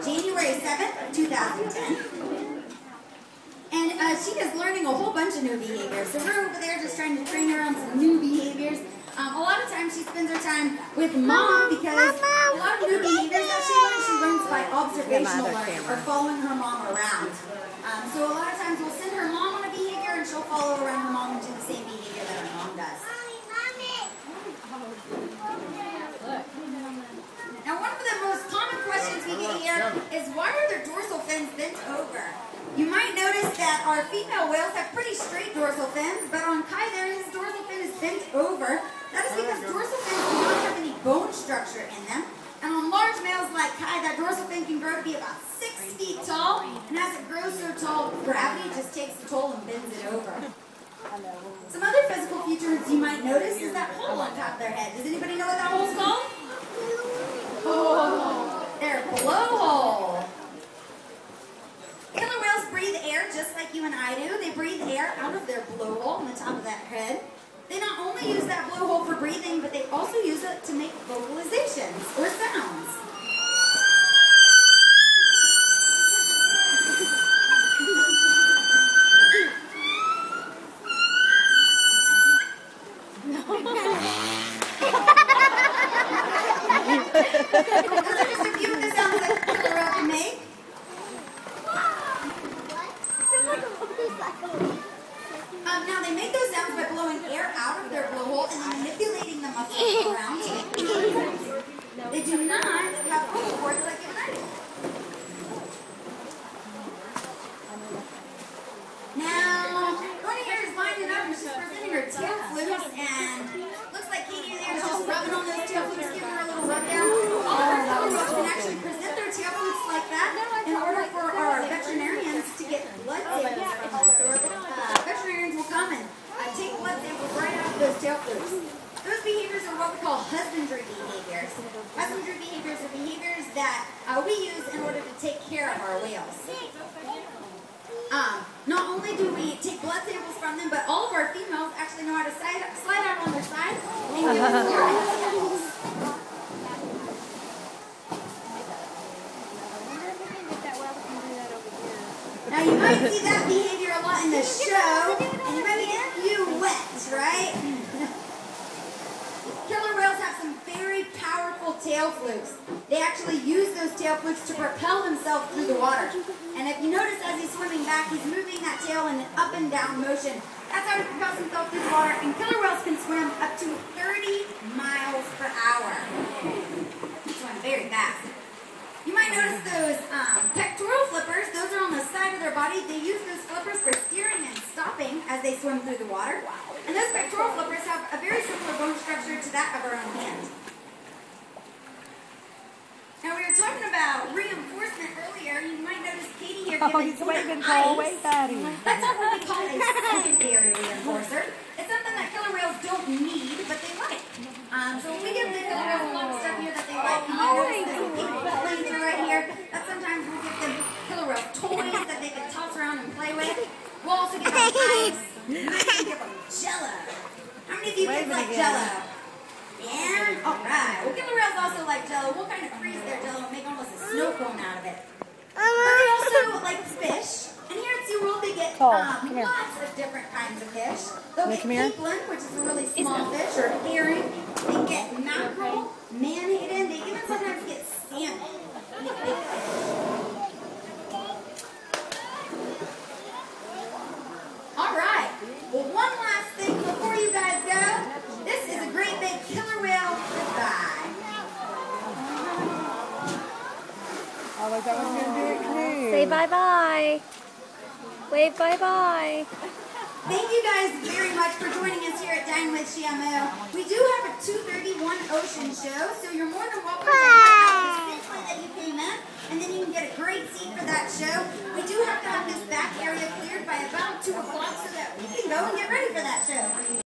January 7th, 2010. And she is learning a whole bunch of new behaviors. So we're over there just trying to train her on some new behaviors. A lot of times she spends her time with mom because a lot of new behaviors that she learns by observational learning or following her mom around. So a lot of times we'll send her mom on a behavior and she'll follow around her mom and do the same behavior that her mom does. Now one of the most common questions we get here is why are their dorsal fins bent over? You might notice that our female whales have pretty straight dorsal fins, but on Kai there, his dorsal fin is bent over. That is because dorsal fins do not have any bone structure in them. And on large males like Kai, that dorsal fin can grow to be about 6 feet tall. And as it grows so tall, gravity just takes the toll and bends it over. Some other physical features you might notice is that hole on top of their head. Does anybody know what that hole's called? Oh, their blowhole. Killer whales breathe air just like you and I do. They breathe air out of their blowhole on the top of that head. They not only use that blowhole for breathing, but they also use it to make vocalizations or sounds. Those are just a few of the sounds that a killer whale can make. Now they make those sounds by blowing air out of their blowhole and then manipulating the muscles around to make noises. They do not have vocal cords like you and I do. Now, Bonnie here is lining up and she's presenting her tail flutes, and looks like Katie there is just rubbing on those tail flutes, giving her a little rub down. All of our killer whales can actually present their tail flutes like that in order for our veterinarians to get blood samples from them. Veterinarians will come and take blood samples right out of those tail flutes. Those behaviors are what we call husbandry behaviors. Husbandry behaviors are behaviors that we use in order to take care of our whales. Not only do we take blood samples from them, but all of our females actually know how to slide out on their side and give us urine samples. Now you might see that behavior a lot in the show, and you might be getting a few wet, right? Killer whales have some very powerful tail flukes. They actually use those tail flukes to propel themselves through the water. And if you notice as he's swimming back, he's moving that tail in an up and down motion. That's how he propels himself through the water. And killer whales can swim up to 30 miles per hour. They swim very fast. You might notice those pectoral flippers. Those are on the side of their body. They use those flippers for steering and stopping as they swim through the water. And those pectoral flippers have a very similar bone structure to that of our own hand. Now we were talking about reinforcement earlier. You might notice Katie here giving he's waving far away, Daddy. That's what we call a secondary reinforcer. It's something that killer whales don't need, but they like. So when we give the killer whales a lot of stuff here that they like, you might notice this pink butt laser right here. That sometimes we'll give them killer whale toys that they can toss around and play with. We'll also give them ice. We can give them Jello. How many of you kids like Jello? Yeah? Alright. Well, killer whales also like Jello. We'll kind of freeze their Jello and make almost a snow cone out of it. But they also like fish. And here at SeaWorld they get lots of different kinds of fish. They'll get capelin, which is a really small fish, or herring. They get mackerel, menhaden. They even sometimes get salmon. Big fish. Alright. Well, one last thing before you guys go. This is a great big killer whale goodbye. Oh, like that was going to do it too. Say bye-bye. Wave bye-bye. Thank you guys very much for joining us here at Dine with Shamu. We do have a 2:31 ocean show, so you're more than welcome to head out the same way that you came in, and then you can get a great seat for that show. We do have to have this back area cleared by about 2 o'clock so that we can go and get ready for that show.